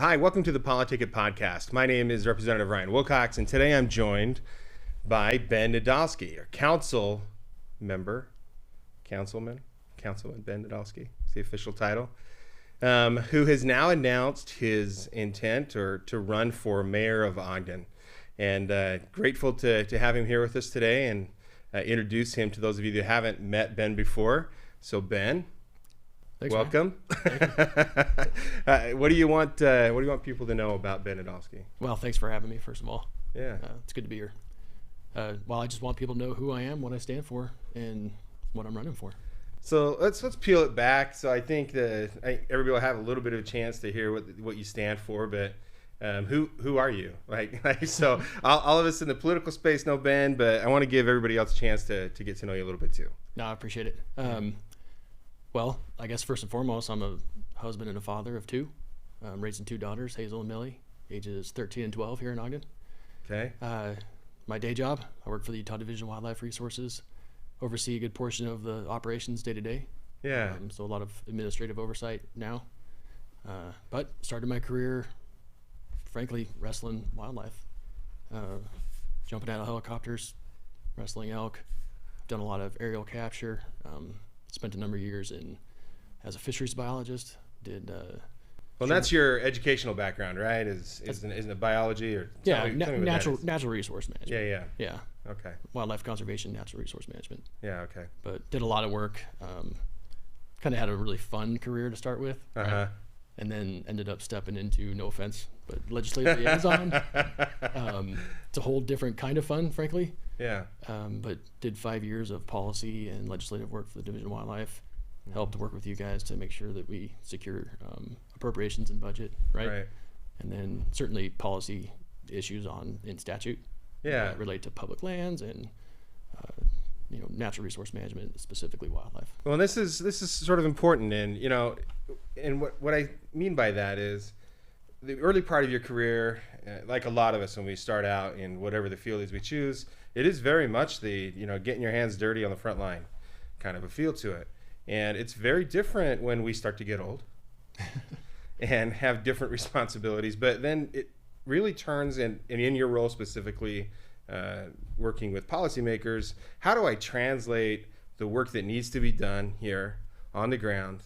Hi, welcome to the PoliticIt podcast. My name is Representative Ryan Wilcox, and today I'm joined by Ben Nadolski, our councilman Ben Nadolski, is the official title, who has now announced his intent to run for mayor of Ogden. And grateful to have him here with us today and introduce him to those of you that haven't met Ben before. So Ben, thanks, welcome. What do you want people to know about Ben Nadolski? Well, thanks for having me, first of all. Yeah. It's good to be here. I just want people to know who I am, what I stand for, and what I'm running for. So let's peel it back. So I think everybody will have a little bit of a chance to hear what you stand for, but who are you? So all of us in the political space know Ben, but I want to give everybody else a chance to get to know you a little bit too. No, I appreciate it. Well, I guess first and foremost, I'm a husband and a father of two. I'm raising two daughters, Hazel and Millie, ages 13 and 12 here in Ogden. Okay. My day job, I work for the Utah Division of Wildlife Resources, oversee a good portion of the operations day to day. Yeah. So a lot of administrative oversight now. But started my career, frankly, wrestling wildlife, jumping out of helicopters, wrestling elk. Done a lot of aerial capture. Spent a number of years as a fisheries biologist. Well, that's your educational background, right? Isn't it biology or natural resource management? Yeah. Okay. Wildlife conservation, natural resource management. Yeah. Okay. But did a lot of work. Kind of had a really fun career to start with. Right? And then ended up stepping into, no offense, but legislative liaison. It's a whole different kind of fun, frankly. Yeah. But did 5 years of policy and legislative work for the Division of Wildlife. Helped work with you guys to make sure that we secure appropriations and budget, right? And then certainly policy issues in statute. Yeah. Relate to public lands and natural resource management, specifically wildlife. Well, this is sort of important, and what I mean by that is the early part of your career, like a lot of us when we start out in whatever the field is we choose, it is very much the getting your hands dirty on the front line kind of a feel to it. And it's very different when we start to get old and have different responsibilities. But then it really turns, and in your role specifically, working with policymakers, how do I translate the work that needs to be done here on the ground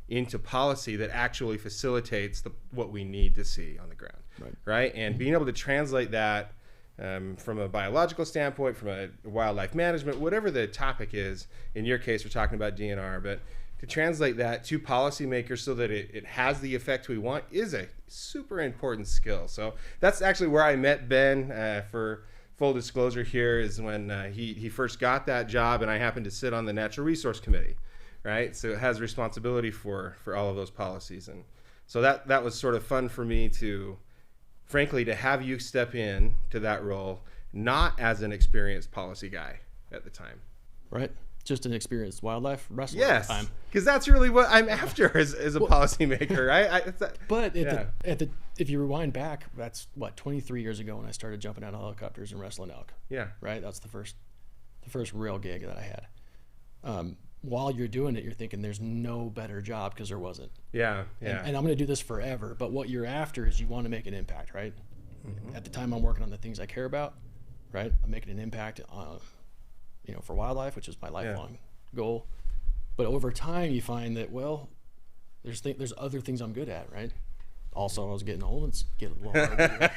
into policy that actually facilitates what we need to see on the ground, right? And being able to translate that from a biological standpoint, from a wildlife management, whatever the topic is. In your case, we're talking about DNR, but to translate that to policymakers so that it has the effect we want is a super important skill. So that's actually where I met Ben. For full disclosure here is when he first got that job, and I happened to sit on the Natural Resource Committee, right? So it has responsibility for all of those policies. And so that was sort of fun for me frankly, to have you step in to that role, not as an experienced policy guy at the time. Right. Just an experienced wildlife wrestler. Yes, at the time. Because that's really what I'm after as a policymaker, right? But if you rewind back, that's 23 years ago when I started jumping out of helicopters and wrestling elk. Yeah. Right. That's the first real gig that I had. While you're doing it, you're thinking there's no better job because there wasn't. Yeah. And I'm going to do this forever. But what you're after is you want to make an impact, right? Mm-hmm. At the time, I'm working on the things I care about, right? I'm making an impact for wildlife, which is my lifelong goal. But over time, you find that, there's other things I'm good at, right? Also, I was getting old and getting a little harder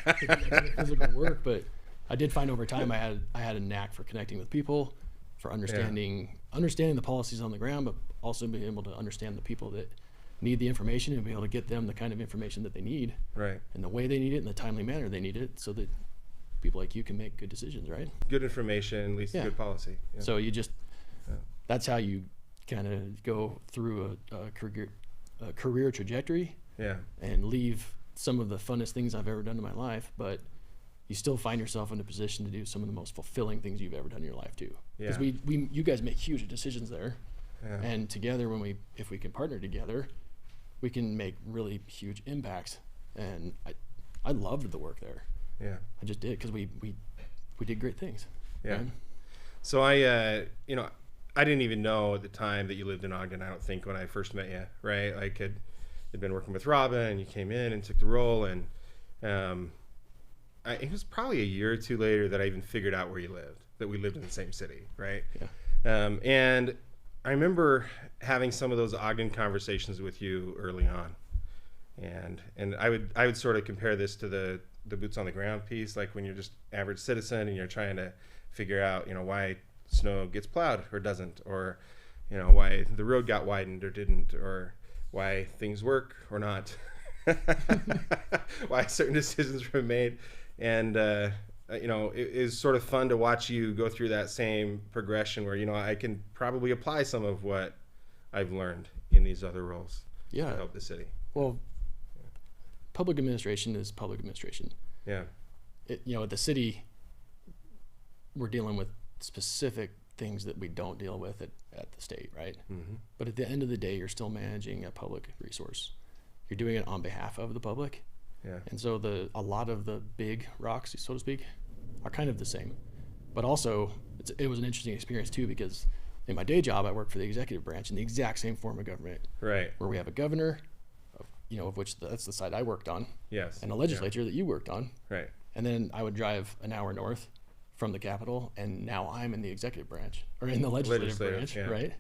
physical work. But I did find over time I had a knack for connecting with people, for understanding the policies on the ground, but also being able to understand the people that need the information and be able to get them the kind of information that they need, right? And the way they need it, in the timely manner they need it, so that people like you can make good decisions, right? Good information leads to good policy. Yeah. So that's how you kind of go through a career trajectory, and leave some of the funnest things I've ever done in my life, but you still find yourself in a position to do some of the most fulfilling things you've ever done in your life too. Because you guys make huge decisions there, and together, if we can partner together, we can make really huge impacts. And I loved the work there. Yeah, I just did because we did great things. Yeah. Right? So I didn't even know at the time that you lived in Ogden. I don't think when I first met you, right? had been working with Robin, and you came in and took the role, and it was probably a year or two later that I even figured out where you lived, that we lived in the same city, right? Yeah. And I remember having some of those Ogden conversations with you early on, and I would sort of compare this to the boots on the ground piece, like when you're just average citizen and you're trying to figure out, why snow gets plowed or doesn't, or why the road got widened or didn't, or why things work or not, why certain decisions were made. And it is sort of fun to watch you go through that same progression where I can probably apply some of what I've learned in these other roles to help the city. Well, public administration is public administration. Yeah. At the city, we're dealing with specific things that we don't deal with at the state, right? Mm-hmm. But at the end of the day, you're still managing a public resource. You're doing it on behalf of the public. Yeah. And so a lot of the big rocks, so to speak, are kind of the same. But also, it was an interesting experience too, because in my day job, I work for the executive branch in the exact same form of government. Right. Where we have a governor, of which that's the side I worked on. Yes. And a legislature that you worked on. Right. And then I would drive an hour north from the Capitol, and now I'm in the executive branch, or in the legislative branch, right?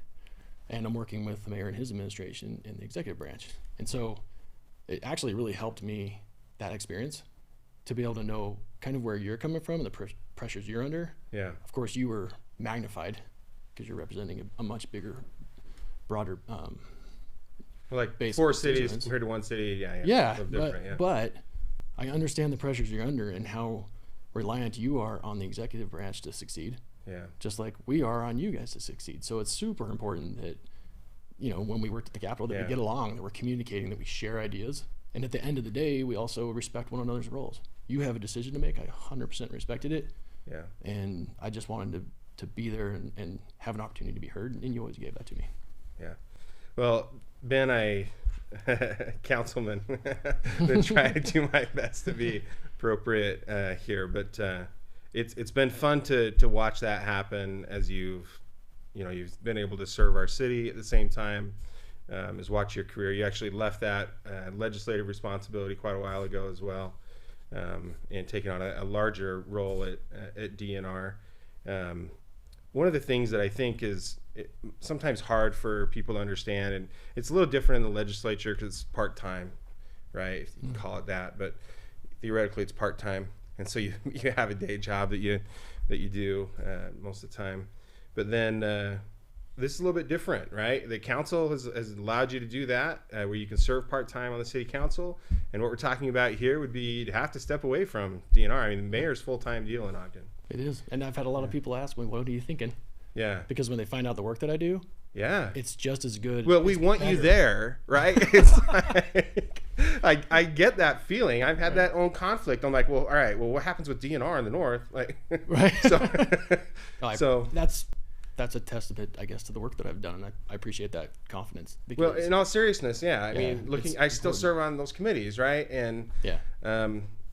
And I'm working with the mayor and his administration in the executive branch. And so it actually really helped me, that experience, to be able to know kind of where you're coming from and the pressures you're under. Yeah. Of course, you were magnified because you're representing a much bigger, broader like base 4 cities compared to 1 city. Yeah, but I understand the pressures you're under and how reliant you are on the executive branch to succeed. Yeah. Just like we are on you guys to succeed. So it's super important that, when we work at the Capitol, that we get along, that we're communicating, that we share ideas. And at the end of the day, we also respect one another's roles. You have a decision to make. I 100% respected it. Yeah. And I just wanted to be there and have an opportunity to be heard. And you always gave that to me. Yeah. Well, Ben, councilman, been trying to do my best to be appropriate here, but it's been fun to watch that happen as you've been able to serve our city at the same time as watch your career. You actually left that legislative responsibility quite a while ago as well, and taking on a larger role at DNR. One of the things that I think is sometimes hard for people to understand, and it's a little different in the legislature because it's part-time, right? If you can call it that, but theoretically it's part-time, and so you have a day job that you do most of the time. But then this is a little bit different, right? The council has allowed you to do that, where you can serve part-time on the city council, and what we're talking about here would be to have to step away from DNR. I mean, the mayor's full-time deal in Ogden. It is, and I've had a lot of people ask me, "What are you thinking?" Yeah. Because when they find out the work that I do, it's just as good. Well, we want you there, right? It's like, I get that feeling. I've had that own conflict. I'm like, well, all right, well, what happens with DNR in the north? Like, right. So that's a testament, I guess, to the work that I've done, and I appreciate that confidence. Well, in all seriousness, I mean, I still serve on those committees, right? And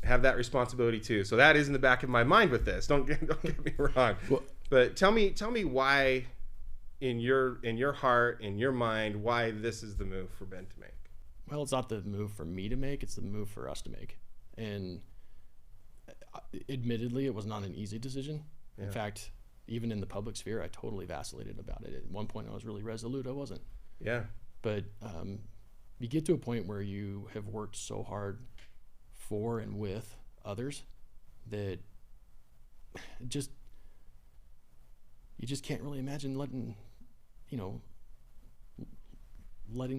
have that responsibility too. So that is in the back of my mind with this. Don't get me wrong. Well, but tell me why, in your heart, in your mind, why this is the move for Ben to make. Well, it's not the move for me to make; it's the move for us to make. And admittedly, it was not an easy decision. In fact, even in the public sphere, I totally vacillated about it. At one point, I was really resolute. I wasn't. Yeah. But you get to a point where you have worked so hard for and with others that you just can't really imagine letting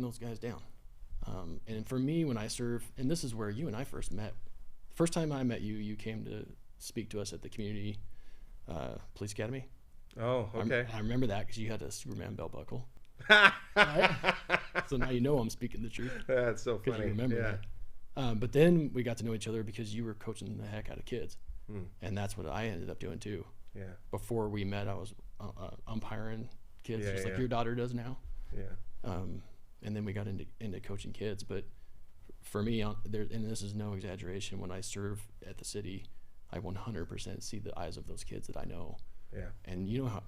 those guys down. And for me, when I serve, and this is where you and I first met. The first time I met you, you came to speak to us at the community police academy. Oh, okay. I remember that because you had a Superman belt buckle. Right? So now you know I'm speaking the truth. That's so funny. You remember that. But then we got to know each other because you were coaching the heck out of kids. And that's what I ended up doing too. Yeah. Before we met, I was umpiring kids, just like your daughter does now. Yeah. And then we got into coaching kids. But for me, and this is no exaggeration, when I serve at the city, I 100% see the eyes of those kids that I know. Yeah. And you know how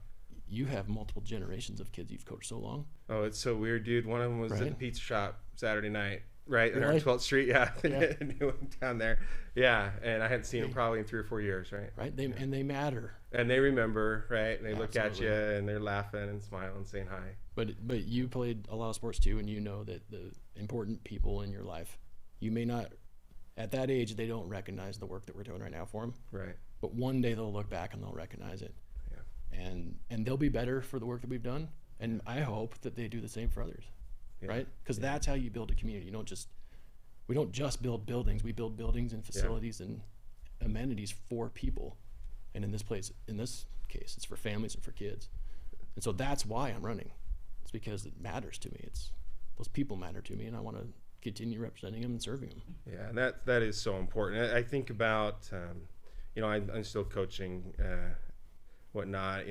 you have multiple generations of kids you've coached so long. Oh, it's so weird, dude. One of them was at the pizza shop Saturday night, Right, really? on 12th Street, yeah. Yeah. New one down there. Yeah, and I hadn't seen them probably in 3 or 4 years, right? Right, and they matter. And they remember, right? And they look at Absolutely. you and they're laughing and smiling, saying hi. But you played a lot of sports too, and you know that the important people in your life, you may not, at that age, they don't recognize the work that we're doing right now for them. Right. But one day they'll look back and they'll recognize it. Yeah. And they'll be better for the work that we've done. And I hope that they do the same for others. Yeah. Right? Because that's how you build a community. We don't just build buildings. We build buildings and facilities and amenities for people. And in this case, it's for families and for kids. And so that's why I'm running. It's because it matters to me. Those people matter to me, and I want to continue representing them and serving them. Yeah, and that is so important. I think about, I'm still coaching, whatnot,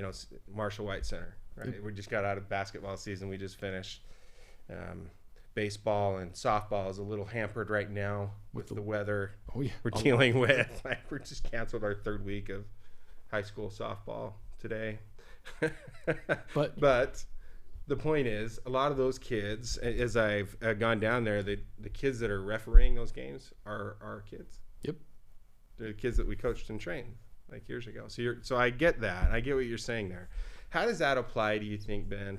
Marshall White Center, right? Yep. We just got out of basketball season. We just finished. Baseball and softball is a little hampered right now with the weather we're dealing with. Like, we just canceled our 3rd week of high school softball today. But the point is, a lot of those kids, as I've gone down there, the kids that are refereeing those games are our kids. Yep. They're the kids that we coached and trained like years ago. So I get that. I get what you're saying there. How does that apply, do you think, Ben,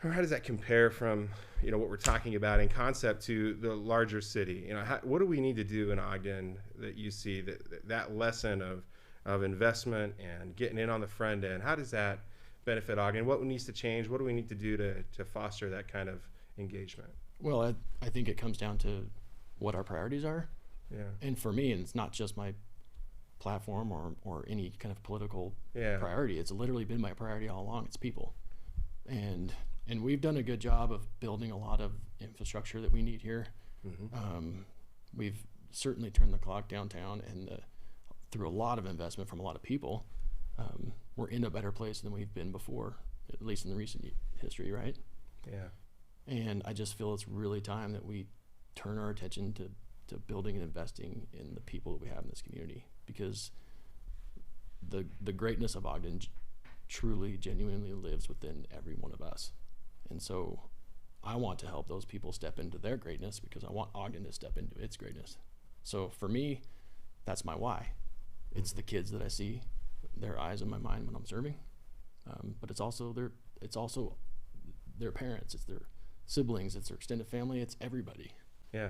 or how does that compare from, what we're talking about in concept to the larger city? What do we need to do in Ogden that you see that lesson of investment and getting in on the front end? How does that benefit Ogden? What needs to change? What do we need to do to foster that kind of engagement? Well, I think it comes down to what our priorities are. Yeah. And for me, and it's not just my platform or any kind of political priority. It's literally been my priority all along. It's people. And we've done a good job of building a lot of infrastructure that we need here. Mm-hmm. We've certainly turned the clock downtown, and through a lot of investment from a lot of people, we're in a better place than we've been before, at least in the recent history, right? Yeah. And I just feel it's really time that we turn our attention to building and investing in the people that we have in this community, because the greatness of Ogden truly, genuinely lives within every one of us. And so I want to help those people step into their greatness, because I want Ogden to step into its greatness. So for me, that's my why. It's the kids that I see, their eyes in my mind when I'm serving. But it's also their parents, it's their siblings, it's their extended family, it's everybody. Yeah.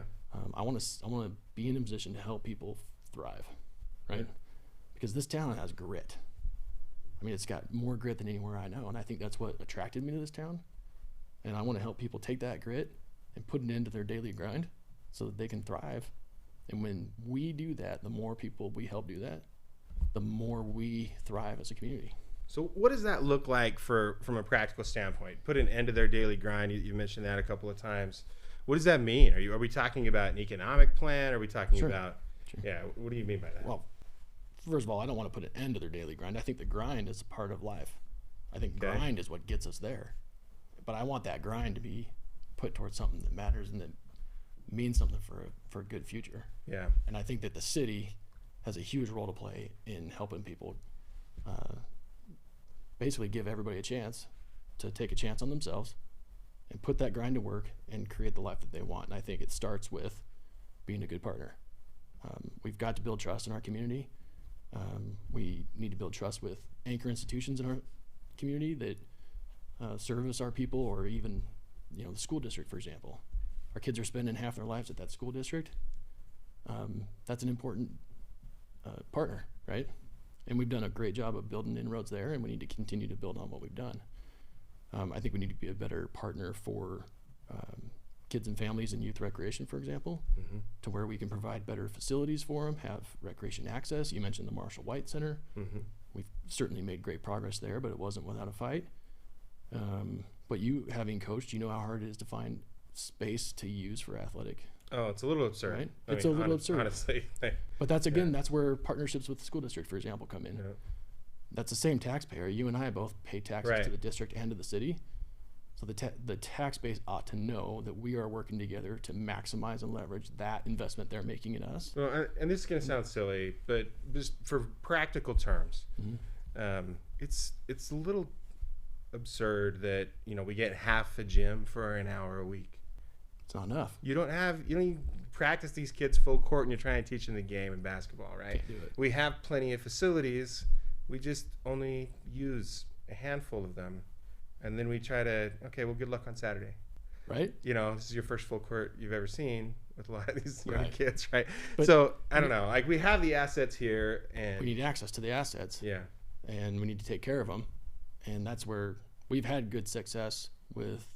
I want to be in a position to help people thrive, right? Yeah. Because this town has grit. I mean, it's got more grit than anywhere I know, and I think that's what attracted me to this town. And I want to help people take that grit and put it into their daily grind so that they can thrive. And when we do that, the more people we help do that, the more we thrive as a community. So what does that look like from a practical standpoint? Put an end to their daily grind. You mentioned that a couple of times. What does that mean? Are we talking about an economic plan? Are we talking about, what do you mean by that? Well, first of all, I don't want to put an end to their daily grind. I think the grind is a part of life. I think grind is what gets us there. But I want that grind to be put towards something that matters and that means something for a good future. Yeah. And I think that the city has a huge role to play in helping people basically give everybody a chance to take a chance on themselves and put that grind to work and create the life that they want. And I think it starts with being a good partner. We've got to build trust in our community. We need to build trust with anchor institutions in our community that service our people, or even, the school district, for example. Our kids are spending half their lives at that school district. That's an important partner, right? And we've done a great job of building inroads there, and we need to continue to build on what we've done. I think we need to be a better partner for kids and families and youth recreation, for example, to where we can provide better facilities for them, have recreation access. You mentioned the Marshall White Center. We've certainly made great progress there, but it wasn't without a fight. But you, having coached, you know how hard it is to find space to use for athletic. Oh, it's a little absurd. Right? It's a little absurd. Honestly. But that's, again, that's where partnerships with the school district, for example, come in. Yeah. That's the same taxpayer. You and I both pay taxes to the district and to the city. So the tax base ought to know that we are working together to maximize and leverage that investment they're making in us. Well, and this is going to sound silly, but just for practical terms, it's a little absurd that we get half a gym for an hour a week. It's not enough. You don't even practice these kids full court, and you're trying to teach them the game in basketball, right? Can't do it. We have plenty of facilities. We just only use a handful of them, and then we try to, okay, well, good luck on Saturday. Right. This is your first full court you've ever seen with a lot of these young Right. kids, right? But so I don't know. Like, we have the assets here, and we need access to the assets. Yeah. And we need to take care of them. And that's where we've had good success with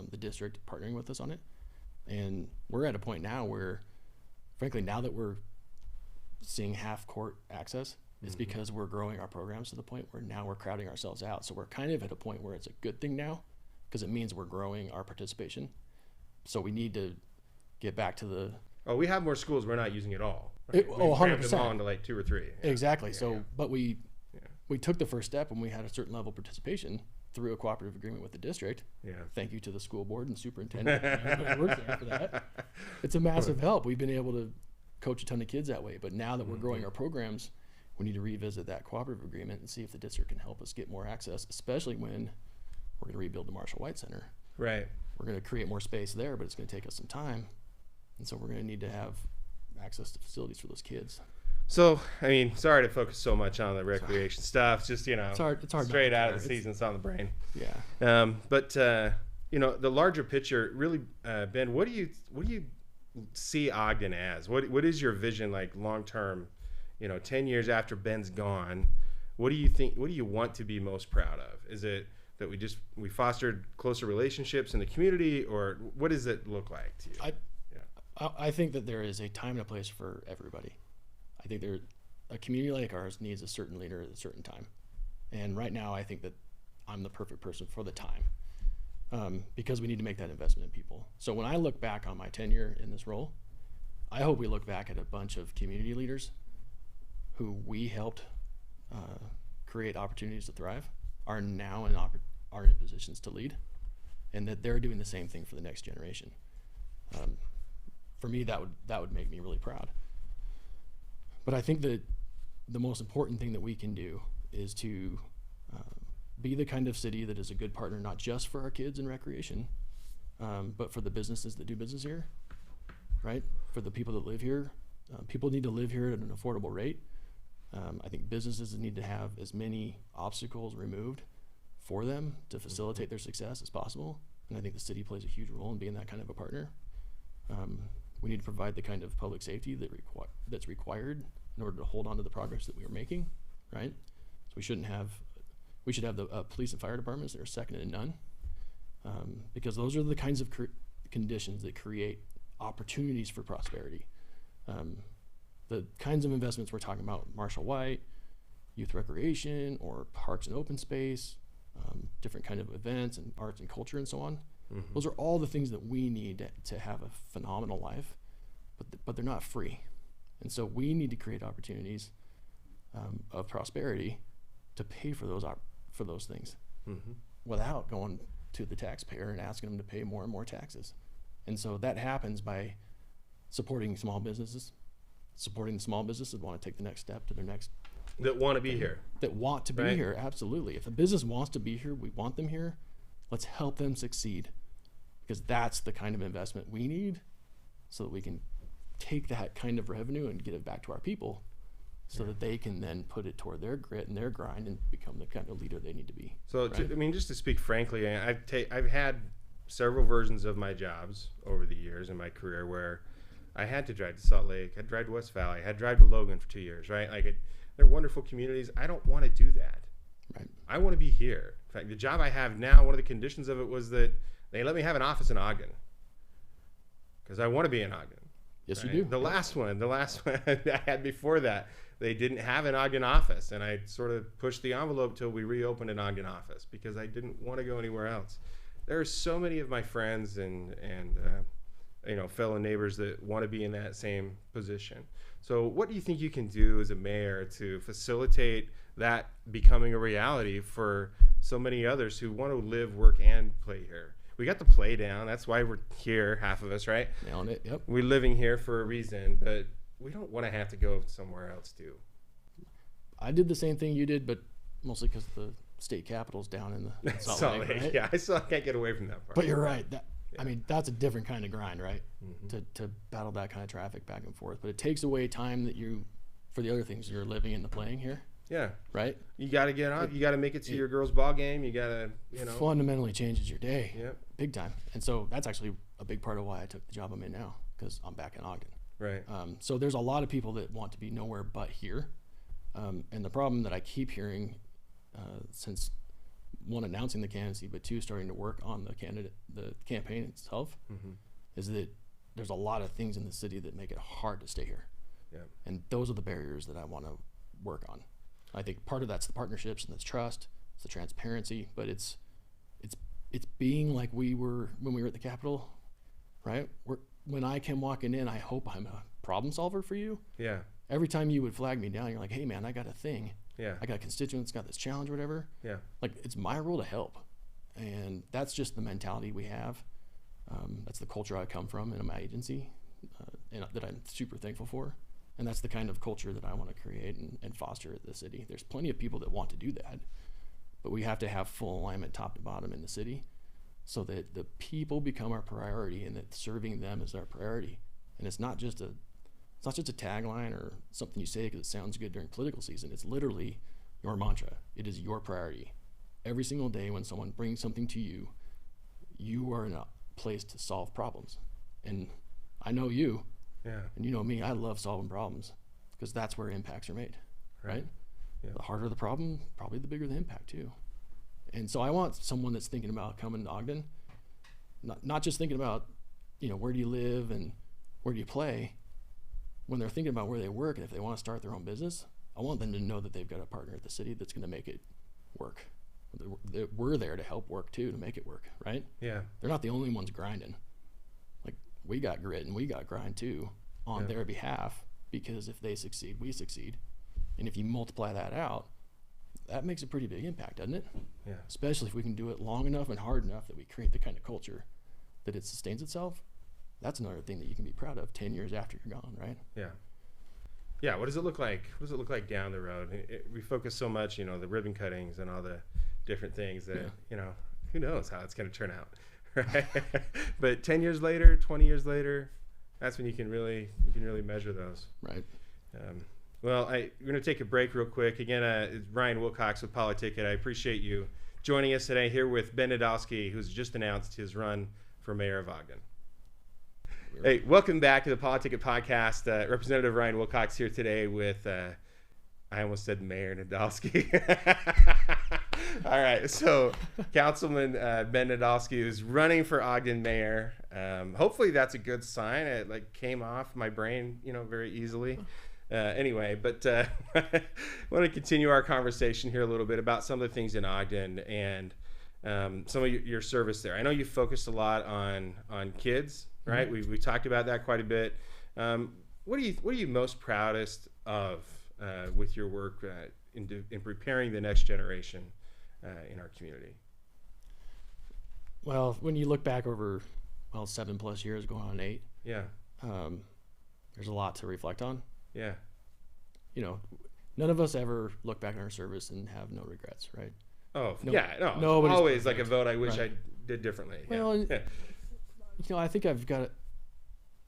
the district partnering with us on it. And we're at a point now where, frankly, now that we're seeing half court access, it's because we're growing our programs to the point where now we're crowding ourselves out. So we're kind of at a point where it's a good thing now, because it means we're growing our participation. So we need to get back to the... Oh, we have more schools we're not using at all. Right? We 100%. crammed them all into like 2 or 3. Yeah. Exactly. Yeah, But we took the first step when we had a certain level of participation through a cooperative agreement with the district. Yeah. Thank you to the school board and superintendent and everybody who works there for that. It's a massive help. We've been able to coach a ton of kids that way. But now that we're growing our programs, we need to revisit that cooperative agreement and see if the district can help us get more access, especially when we're going to rebuild the Marshall White Center. Right. We're going to create more space there, but it's going to take us some time. And so we're going to need to have access to facilities for those kids. So, I mean, sorry to focus so much on the recreation stuff. Just, it's hard straight out of the season, it's on the brain. Yeah. But the larger picture, really, Ben, what do you see Ogden as? What is your vision, like, long term? 10 years after Ben's gone, what do you think? What do you want to be most proud of? Is it that we fostered closer relationships in the community, or what does it look like to you? I think that there is a time and a place for everybody. I think a community like ours needs a certain leader at a certain time. And right now, I think that I'm the perfect person for the time, because we need to make that investment in people. So when I look back on my tenure in this role, I hope we look back at a bunch of community leaders who we helped create opportunities to thrive, are now are in positions to lead, and that they're doing the same thing for the next generation. For me, that would make me really proud. But I think that the most important thing that we can do is to be the kind of city that is a good partner, not just for our kids in recreation, but for the businesses that do business here, right? For the people that live here. People need to live here at an affordable rate. I think businesses need to have as many obstacles removed for them to facilitate their success as possible. And I think the city plays a huge role in being that kind of a partner. We need to provide the kind of public safety that's required in order to hold on to the progress that we are making, right? So we should have the police and fire departments that are second to none, because those are the kinds of conditions that create opportunities for prosperity. The kinds of investments we're talking about, Marshall White, youth recreation, or parks and open space, different kind of events and arts and culture and so on. Those are all the things that we need to have a phenomenal life, but they're not free. And so we need to create opportunities of prosperity to pay for those things without going to the taxpayer and asking them to pay more and more taxes. And so that happens by supporting small businesses, supporting the small businesses that want to take the next step to their next... That want to be here. That want to be here, absolutely. If a business wants to be here, we want them here. Let's help them succeed, because that's the kind of investment we need so that we can take that kind of revenue and get it back to our people so that they can then put it toward their grit and their grind and become the kind of leader they need to be. So, just to speak frankly, I've had several versions of my jobs over the years in my career where I had to drive to Salt Lake, I had to drive to West Valley, I had to drive to Logan for 2 years, right? They're wonderful communities. I don't want to do that. Right. I want to be here. In fact, the job I have now, one of the conditions of it was that they let me have an office in Ogden because I want to be in Ogden. Yes, right? you do. The last one I had before that, they didn't have an Ogden office, and I sort of pushed the envelope till we reopened an Ogden office because I didn't want to go anywhere else. There are so many of my friends and fellow neighbors that want to be in that same position. So what do you think you can do as a mayor to facilitate that becoming a reality for so many others who want to live, work, and play here? We got the play down. That's why we're here, half of us, right? Nailing it, yep. We're living here for a reason, but we don't want to have to go somewhere else too. I did the same thing you did, but mostly because the state capitol's down in Salt Lake, right? Yeah, I still can't get away from that part. But you're right. I mean, that's a different kind of grind, right? To battle that kind of traffic back and forth. But it takes away time that for the other things you're living and the playing here. Yeah. Right? You got to get on. You got to make it to your girls' ball game. You got to, fundamentally changes your day. Yep. Big time. And so that's actually a big part of why I took the job I'm in now, because I'm back in Ogden. Right. So there's a lot of people that want to be nowhere but here. And the problem that I keep hearing since one, announcing the candidacy, but two, starting to work on the campaign itself, is that there's a lot of things in the city that make it hard to stay here. Yeah. And those are the barriers that I want to work on. I think part of that's the partnerships and the trust, it's the transparency, but it's being like we were when we were at the Capitol, right? When I came walking in, I hope I'm a problem solver for you. Yeah. Every time you would flag me down, you're like, hey man, I got a thing. Yeah. I got a constituent that's got this challenge or whatever. Yeah. Like, it's my role to help. And that's just the mentality we have. That's the culture I come from in my agency, and that I'm super thankful for. And that's the kind of culture that I want to create and foster at the city. There's plenty of people that want to do that, but we have to have full alignment top to bottom in the city so that the people become our priority and that serving them is our priority. And it's not just a tagline or something you say because it sounds good during political season. It's literally your mantra. It is your priority. Every single day when someone brings something to you, you are in a place to solve problems. And I know you, and you know me, I love solving problems because that's where impacts are made, right? Yeah. The harder the problem, probably the bigger the impact too. And so I want someone that's thinking about coming to Ogden, not just thinking about, where do you live and where do you play. When they're thinking about where they work and if they want to start their own business, I want them to know that they've got a partner at the city that's going to make it work. We're there to help work too, to make it work, right? Yeah. They're not the only ones grinding. Like, we got grit and we got grind too on their behalf, because if they succeed, we succeed. And if you multiply that out, that makes a pretty big impact, doesn't it? Yeah. Especially if we can do it long enough and hard enough that we create the kind of culture that it sustains itself. That's another thing that you can be proud of 10 years after you're gone, right? Yeah. Yeah. What does it look like? What does it look like down the road? We focus so much, the ribbon cuttings and all the different things that, who knows how it's going to turn out, right? But 10 years later, 20 years later, that's when you can really measure those. Right. Well, we're going to take a break real quick. Again, it's Ryan Wilcox with PoliticIt. I appreciate you joining us today here with Ben Nadolski, who's just announced his run for mayor of Ogden. Hey, welcome back to the PoliticIt podcast. Representative Ryan Wilcox here today with, I almost said Mayor Nadolski. All right, so Councilman Ben Nadolski is running for Ogden Mayor. Hopefully that's a good sign. It came off my brain, very easily. Anyway, but I want to continue our conversation here a little bit about some of the things in Ogden and some of your service there. I know you focused a lot on kids, right? We talked about that quite a bit. What are you most proudest of with your work in preparing the next generation in our community? Well, when you look back over 7+ years, going on 8, there's a lot to reflect on. Yeah. None of us ever look back on our service and have no regrets, right? Oh, no. Always perfect. Like a vote I wish I did differently. Well, I think I've got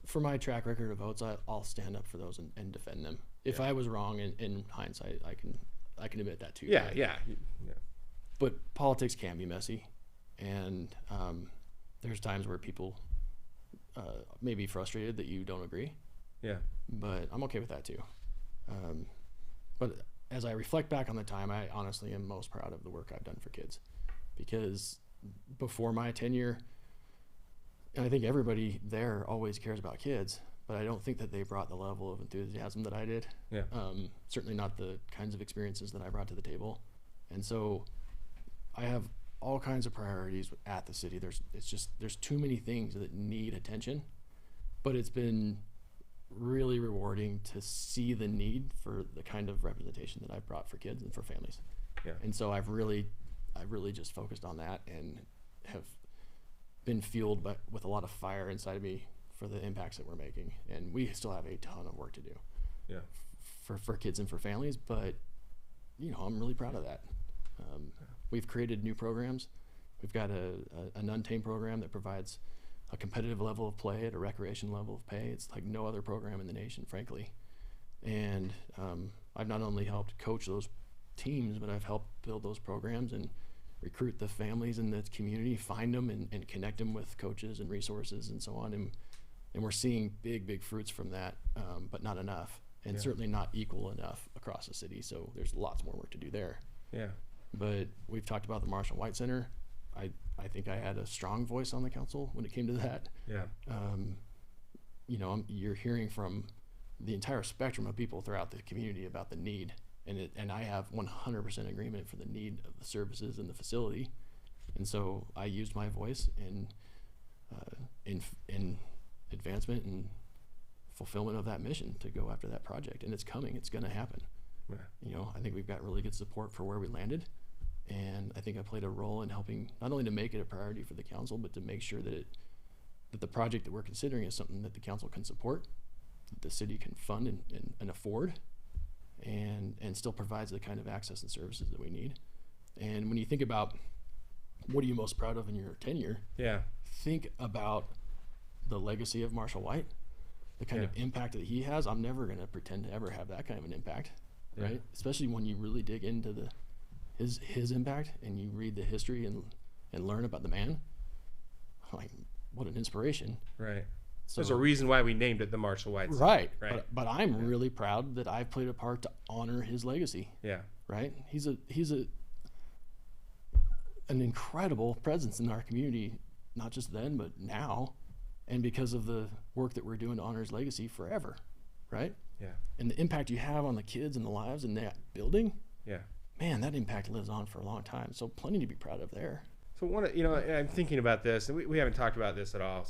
for my track record of votes, I'll stand up for those and defend them. If I was wrong in hindsight, I can admit that too. Yeah, right? yeah. But politics can be messy, and there's times where people may be frustrated that you don't agree. Yeah. But I'm okay with that too. But as I reflect back on the time, I honestly am most proud of the work I've done for kids, because before my tenure, and I think everybody there always cares about kids, but I don't think that they brought the level of enthusiasm that I did. Yeah. Certainly not the kinds of experiences that I brought to the table. And so I have all kinds of priorities at the city. There's too many things that need attention, but it's been really rewarding to see the need for the kind of representation that I've brought for kids and for families. Yeah. And so I've really just focused on that and have been fueled with a lot of fire inside of me for the impacts that we're making. And we still have a ton of work to do. Yeah. For kids and for families, but I'm really proud of that. We've created new programs. We've got an Untamed program that provides a competitive level of play, at a recreation level of pay. It's like no other program in the nation, frankly. And I've not only helped coach those teams, but I've helped build those programs and recruit the families in the community, find them and connect them with coaches and resources and so on. And we're seeing big fruits from that, but not enough, and certainly not equal enough across the city. So there's lots more work to do there. Yeah. But we've talked about the Marshall White Center. I think I had a strong voice on the council when it came to that. Yeah. You know, you're hearing from the entire spectrum of people throughout the community about the need, and I have 100% agreement for the need of the services and the facility. And so I used my voice in advancement and fulfillment of that mission to go after that project, and it's coming. It's going to happen. Yeah. You know, I think we've got really good support for where we landed, and I think I played a role in helping not only to make it a priority for the council, but to make sure that the project that we're considering is something that the council can support, that the city can fund and afford, and still provides the kind of access and services that we need. And when you think about what are you most proud of in your tenure, think about the legacy of Marshall White, the kind of impact that he has. I'm never going to pretend to ever have that kind of an impact, right? Especially when you really dig into his impact and you read the history and learn about the man. Like, what an inspiration. Right. So there's a reason why we named it the Marshall White Center. Right. But I'm really proud that I've played a part to honor his legacy. Yeah. Right? He's an incredible presence in our community, not just then, but now. And because of the work that we're doing to honor his legacy forever, right? Yeah. And the impact you have on the kids and the lives in that building, man, that impact lives on for a long time. So plenty to be proud of there. So I'm thinking about this, and we haven't talked about this at all.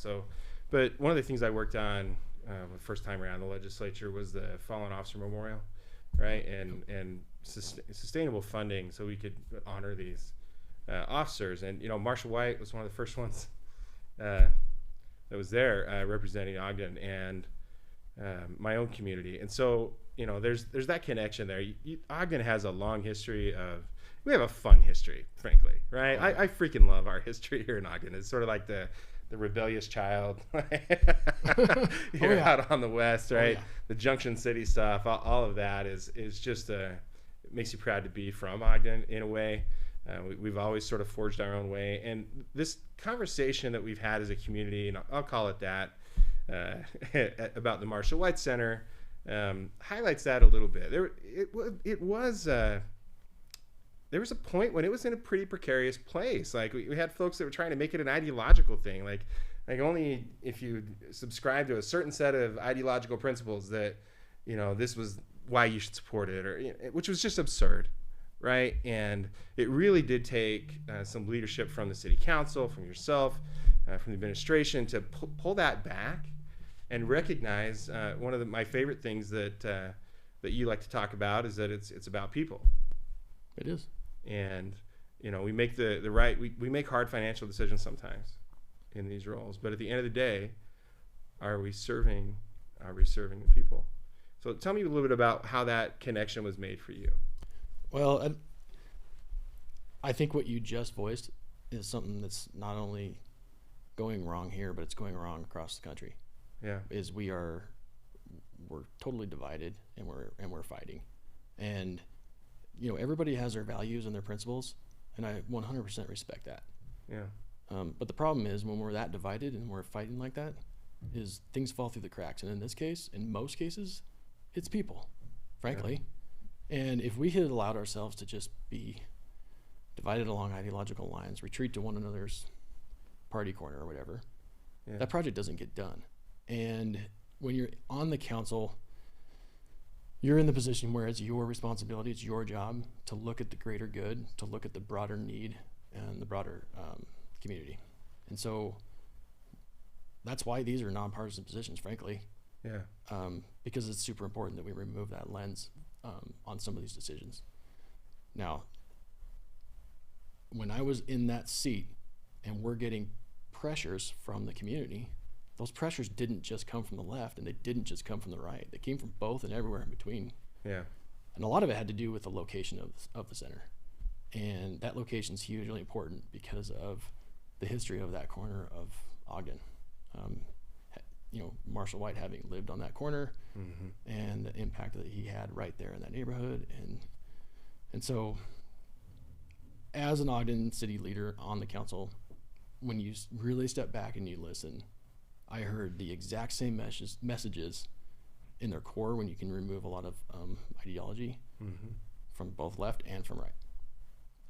But one of the things I worked on the first time around the legislature was the Fallen Officer Memorial, right? And sustainable funding so we could honor these officers. And Marshall White was one of the first ones that was there representing Ogden and my own community. And so, there's that connection there. Ogden has a long history we have a fun history, frankly, right? I freaking love our history here in Ogden. It's sort of like the rebellious child out on the west, right? The Junction City stuff, all of that is just it makes you proud to be from Ogden in a way. We've always sort of forged our own way, and this conversation that we've had as a community, and I'll call it that, about the Marshall White Center, highlights that a little bit. There was a point when it was in a pretty precarious place. Like we had folks that were trying to make it an ideological thing, like only if you subscribe to a certain set of ideological principles that this was why you should support it, or which was just absurd. Right. And it really did take some leadership from the city council, from yourself, from the administration to pull that back and recognize one of my favorite things that you like to talk about is that it's about people. It is. And, we make we make hard financial decisions sometimes in these roles. But at the end of the day, are we serving the people? So tell me a little bit about how that connection was made for you. Well, I think what you just voiced is something that's not only going wrong here, but it's going wrong across the country. Yeah. Is we're totally divided and we're fighting. And everybody has their values and their principles, and I 100% respect that. Yeah. But the problem is when we're that divided and we're fighting like that, is things fall through the cracks. And in this case, in most cases, it's people, frankly. Yeah. And if we had allowed ourselves to just be divided along ideological lines, retreat to one another's party corner or whatever, that project doesn't get done. And when you're on the council, you're in the position where it's your responsibility, it's your job to look at the greater good, to look at the broader need and the broader community. And so that's why these are nonpartisan positions, frankly. Yeah. Because it's super important that we remove that lens on some of these decisions. Now, when I was in that seat and we're getting pressures from the community, those pressures didn't just come from the left and they didn't just come from the right. They came from both and everywhere in between. Yeah. And a lot of it had to do with the location of the center. And that location is hugely important because of the history of that corner of Ogden. Marshall White having lived on that corner, mm-hmm. and the impact that he had right there in that neighborhood. And so as an Ogden City leader on the council, when you really step back and you listen, I heard the exact same messages in their core when you can remove a lot of ideology mm-hmm. from both left and from right.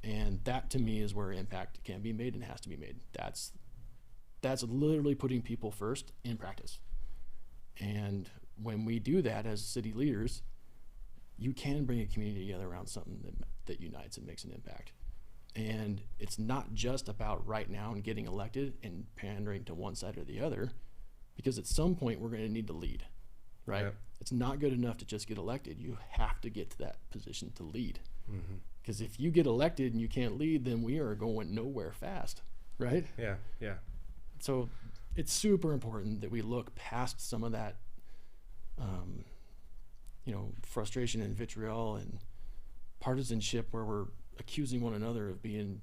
And that to me is where impact can be made and has to be made. That's literally putting people first in practice. And when we do that as city leaders, you can bring a community together around something that unites and makes an impact. And it's not just about right now and getting elected and pandering to one side or the other, because at some point we're going to need to lead, right? Yep. It's not good enough to just get elected. You have to get to that position to lead. Because if you get elected and you can't lead, then we are going nowhere fast, right? Yeah, yeah. So it's super important that we look past some of that, frustration and vitriol and partisanship where we're accusing one another of being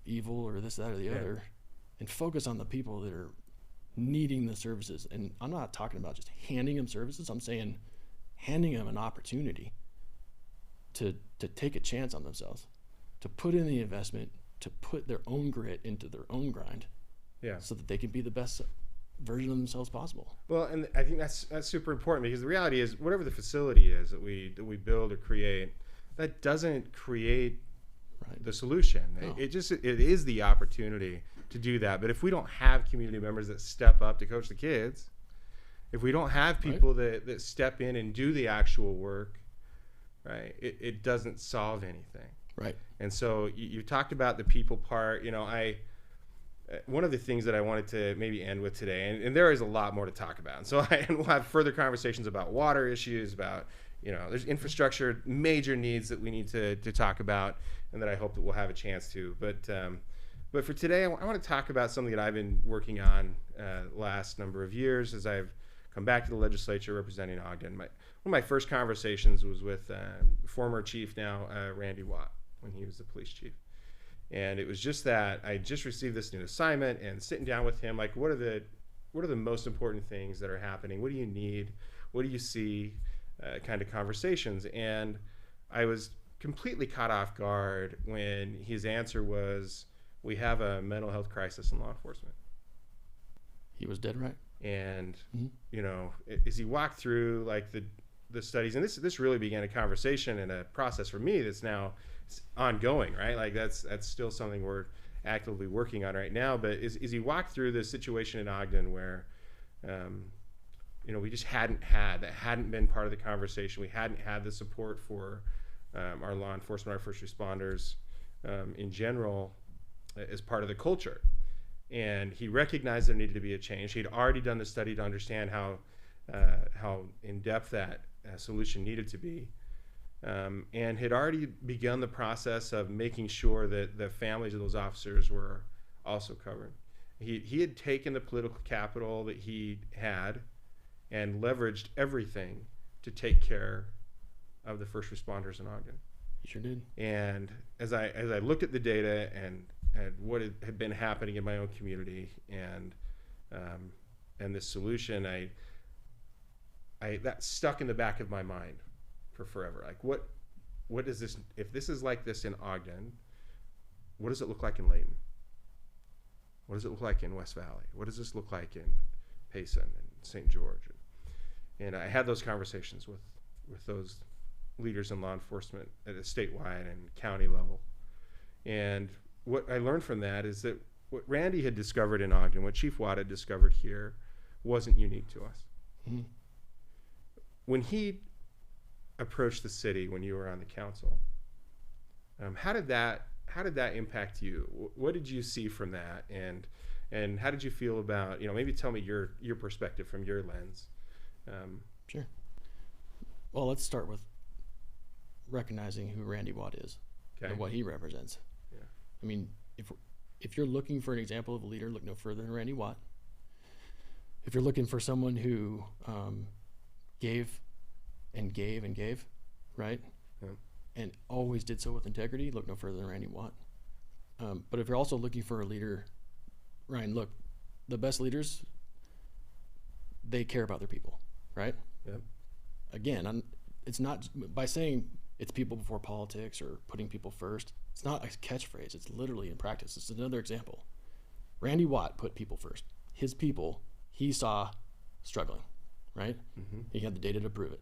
evil or this, that, or the other, and focus on the people that are needing the services. And I'm not talking about just handing them services. I'm saying handing them an opportunity to take a chance on themselves, to put in the investment, to put their own grit into their own grind, so that they can be the best version of themselves possible. Well, and I think that's super important, because the reality is whatever the facility is that we build or create, that doesn't create the solution. No. It is the opportunity to do that. But if we don't have community members that step up to coach the kids, if we don't have people that step in and do the actual work, right, it doesn't solve anything. Right. And so you talked about the people part. One of the things that I wanted to maybe end with today, and there is a lot more to talk about. And so we'll have further conversations about water issues, about, there's infrastructure, major needs that we need to talk about, and that I hope that we'll have a chance to. But for today, I want to talk about something that I've been working on last number of years as I've come back to the legislature representing Ogden. One of my first conversations was with former chief now, Randy Watt, when he was the police chief. And it was just that I just received this new assignment, and sitting down with him, like, what are the most important things that are happening? What do you need? What do you see? Kind of conversations. And I was completely caught off guard when his answer was, we have a mental health crisis in law enforcement. He was dead right. And, as he walked through like the studies, and this really began a conversation and a process for me that's now ongoing, right? Like that's still something we're actively working on right now. But as he walked through this situation in Ogden where, we just hadn't been part of the conversation. We hadn't had the support for our law enforcement, our first responders in general as part of the culture. And he recognized there needed to be a change. He'd already done the study to understand how in-depth that solution needed to be, and had already begun the process of making sure that the families of those officers were also covered. He had taken the political capital that he had and leveraged everything to take care of the first responders in Ogden. He sure did. And as I looked at the data and what had been happening in my own community and this solution, I that stuck in the back of my mind for forever. Like, what is this? If this is like this in Ogden, what does it look like in Layton? What does it look like in West Valley? What does this look like in Payson and St. George? And I had those conversations with those leaders in law enforcement at a statewide and county level. And what I learned from that is that what Randy had discovered in Ogden, what Chief Watt had discovered here, wasn't unique to us. Mm-hmm. When he approached the city, when you were on the council, how did that impact you? What did you see from that, and how did you feel about, maybe tell me your perspective from your lens? Sure. Well, let's start with recognizing who Randy Watt is and what he represents. Yeah. I mean, if you're looking for an example of a leader, look no further than Randy Watt. If you're looking for someone who gave and gave and gave, right? Yeah. And always did so with integrity, look no further than Randy Watt. But if you're also looking for a leader, Ryan, look, the best leaders they care about their people, right? Yep. Again, it's not by saying it's people before politics or putting people first. It's not a catchphrase. It's literally in practice. It's another example. Randy Watt put people first. His people, he saw struggling, right? Mm-hmm. He had the data to prove it.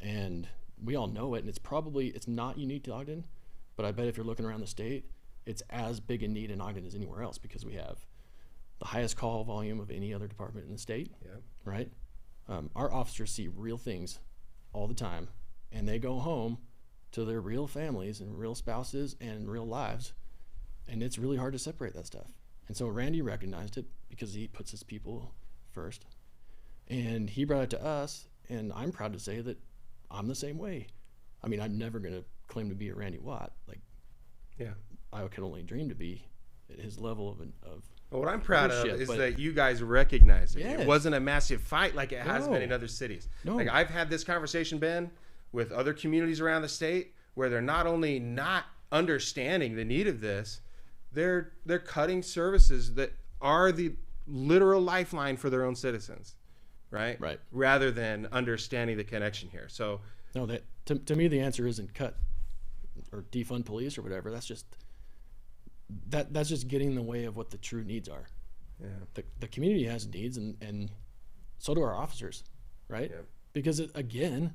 And we all know it, and it's not unique to Ogden, but I bet if you're looking around the state, it's as big a need in Ogden as anywhere else, because we have the highest call volume of any other department in the state, right? Our officers see real things all the time, and they go home to their real families and real spouses and real lives, and it's really hard to separate that stuff. And so Randy recognized it because he puts his people first, and he brought it to us, and I'm proud to say that I'm the same way. I mean, I'm never going to claim to be a Randy Watt. Like, I could only dream to be at his level of well, what I'm proud of is that you guys recognize it. Yes. It wasn't a massive fight like it has been in other cities. No. Like, I've had this conversation, Ben, with other communities around the state where they're not only not understanding the need of this, they're cutting services that are the literal lifeline for their own citizens, right? Right. Rather than understanding the connection here. So no, that to me the answer isn't cut or defund police or whatever. That's just getting in the way of what the true needs are. Yeah. The community has needs, and so do our officers, right? Yeah. Because again,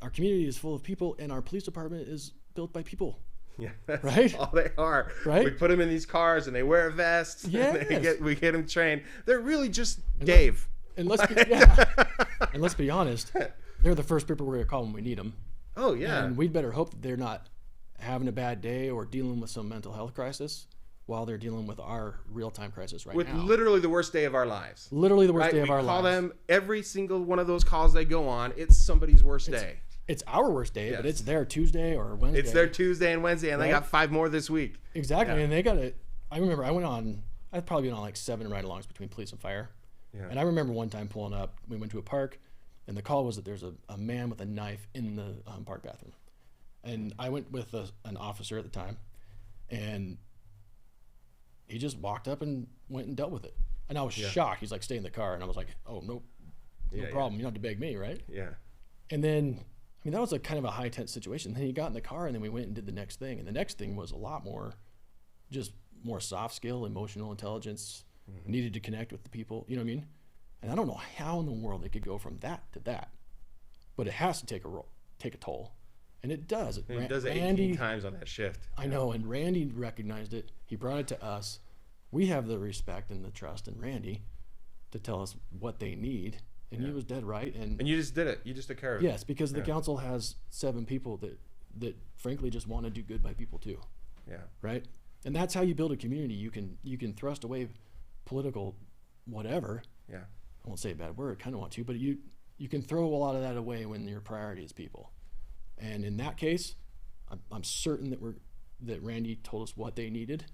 our community is full of people, and our police department is built by people. Yeah, that's right? all they are. Right? We put them in these cars, and they wear vests. Yes. And we get them trained. They're really just Dave. And let's be honest, they're the first people we're going to call when we need them. Oh, yeah. And we'd better hope that they're not having a bad day or dealing with some mental health crisis while they're dealing with our real-time crisis now. With literally the worst day of our lives. Literally the worst day of our lives. We call them, every single one of those calls they go on, it's somebody's worst day. It's our worst day, but it's their Tuesday or Wednesday. It's their Tuesday and Wednesday, and they got 5 more this week. Exactly, and they got it. I remember I'd probably been on like 7 ride-alongs between police and fire. Yeah. And I remember one time pulling up, we went to a park, and the call was that there's a man with a knife in the park bathroom. And I went with an officer at the time, and he just walked up and went and dealt with it. And I was shocked. He's like, stay in the car. And I was like, oh, nope, no problem. You don't have to beg me, right? Yeah. And then, I mean, that was a kind of a high tense situation. Then he got in the car, and then we went and did the next thing. And the next thing was a lot more, just more soft skill, emotional intelligence, needed to connect with the people. You know what I mean? And I don't know how in the world they could go from that to that, but it has to take a toll. And it does. And it does it 18 times on that shift. I know, and Randy recognized it. He brought it to us. We have the respect and the trust in Randy to tell us what they need, and he was dead right. And you just did it. You just took care of it. Yes, because the council has 7 people that frankly just want to do good by people too. Yeah. Right? And that's how you build a community. You can thrust away political whatever. Yeah. I won't say a bad word, kind of want to, but you can throw a lot of that away when your priority is people. And in that case, I'm certain that Randy told us what they needed.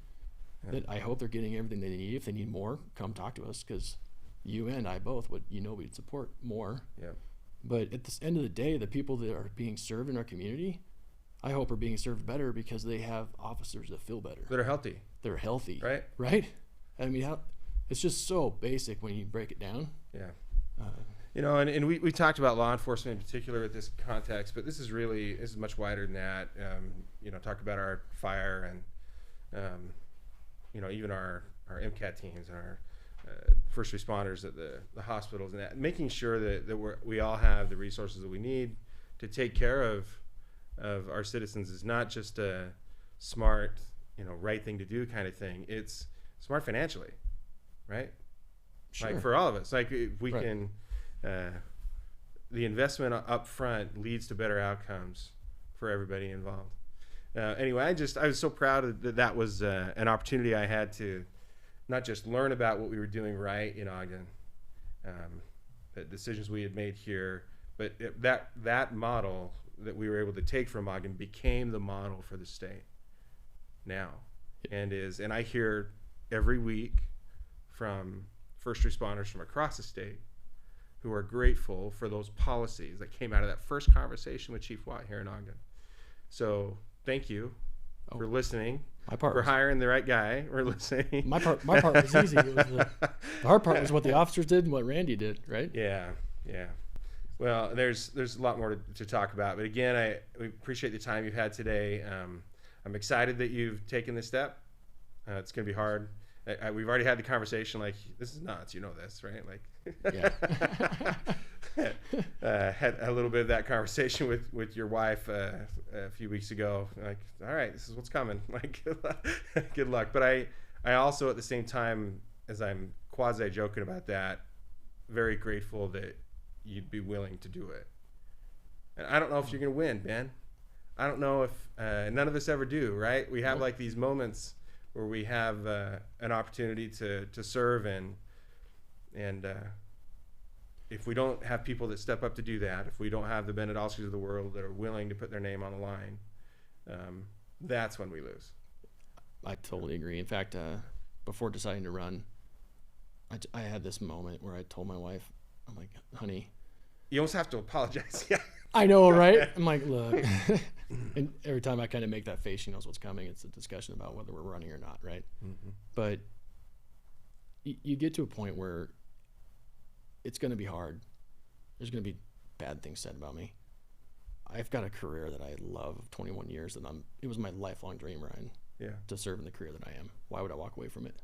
Yeah. That I hope they're getting everything they need. If they need more, come talk to us, because you and I both we'd support more. Yeah. But at the end of the day, the people that are being served in our community, I hope are being served better because they have officers that feel better. That are healthy. They're healthy. Right. Right. I mean, it's just so basic when you break it down. Yeah. And we talked about law enforcement in particular at this context, but this is much wider than that. Talk about our fire and, even our MCAT teams and our first responders at the hospitals, and that, making sure that we all have the resources that we need to take care of our citizens is not just a smart, right thing to do kind of thing. It's smart financially, right? Sure. Like for all of us, like if we can. The investment up front leads to better outcomes for everybody involved. Anyway, I was so proud that was an opportunity I had to not just learn about what we were doing right in Ogden, the decisions we had made here, but that model that we were able to take from Ogden became the model for the state now, and I hear every week from first responders from across the state who are grateful for those policies that came out of that first conversation with Chief Watt here in Ogden. So thank you for listening. for hiring the right guy. We're listening. My part was easy. It was the hard part was what the officers did and what Randy did, right? Yeah. Well, there's a lot more to talk about, but again, we appreciate the time you've had today. I'm excited that you've taken this step. It's going to be hard. We've already had the conversation. Like, this is nuts. You know this, right? Like, had a little bit of that conversation with your wife a few weeks ago. Like, all right, this is what's coming. Like, good luck. But I also, at the same time, as I'm quasi joking about that, very grateful that you'd be willing to do it. And I don't know if you're going to win, Ben. I don't know if none of us ever do, right? We have like these moments where we have an opportunity to serve, and if we don't have people that step up to do that, if we don't have the Ben Nadolskis of the world that are willing to put their name on the line, that's when we lose. I totally agree. In fact, before deciding to run, I had this moment where I told my wife, I'm like, honey. You almost have to apologize. Yeah. I know, right? I'm like, look. And every time I kind of make that face, she knows what's coming. It's a discussion about whether we're running or not, right? Mm-hmm. But you get to a point where it's going to be hard. There's going to be bad things said about me. I've got a career that I love, 21 years, that it was my lifelong dream, Ryan, to serve in the career that I am. Why would I walk away from it?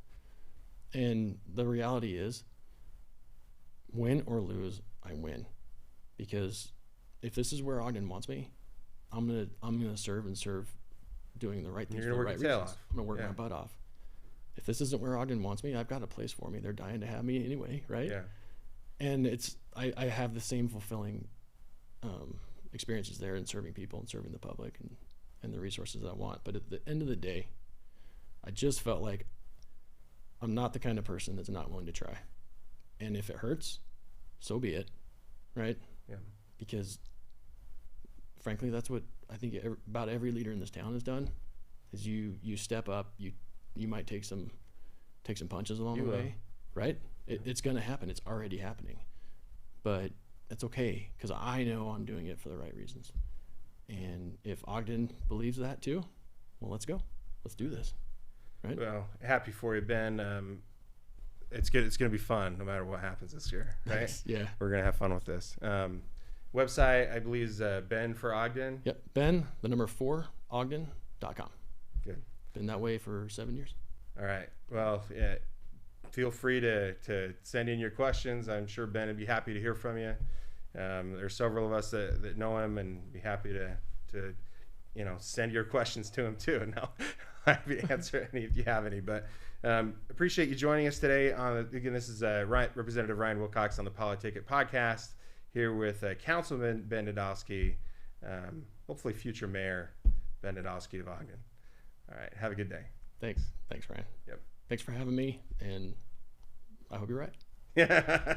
And the reality is, win or lose, I win. Because if this is where Ogden wants me, I'm gonna serve doing the right things for the right reasons. I'm gonna work my butt off. If this isn't where Ogden wants me, I've got a place for me. They're dying to have me anyway, right? Yeah. And I have the same fulfilling experiences there in serving people and serving the public and the resources that I want. But at the end of the day, I just felt like I'm not the kind of person that's not willing to try. And if it hurts, so be it, right? Yeah. Because frankly, that's what I think about every leader in this town has done. Is you step up, you might take some punches along the way, right? It's going to happen. It's already happening, but it's okay because I know I'm doing it for the right reasons. And if Ogden believes that too, well, let's go. Let's do this, right? Well, happy for you, Ben. It's good. It's going to be fun no matter what happens this year, right? Nice. Yeah. We're going to have fun with this. Website, I believe, is Ben for Ogden. Yep. Ben, 4, Ogden.com. Good. Been that way for 7 years. All right. Well, feel free to send in your questions. I'm sure Ben would be happy to hear from you. There's several of us that know him and be happy to send your questions to him too. And I'll happy to answer any if you have any. But appreciate you joining us today. Again, this is Representative Ryan Wilcox on the PoliticIt podcast, here with Councilman Ben Nadolski, hopefully future Mayor Ben Nadolski of Ogden. All right, have a good day. Thanks, Ryan. Yep. Thanks for having me, and I hope you're right. Yeah.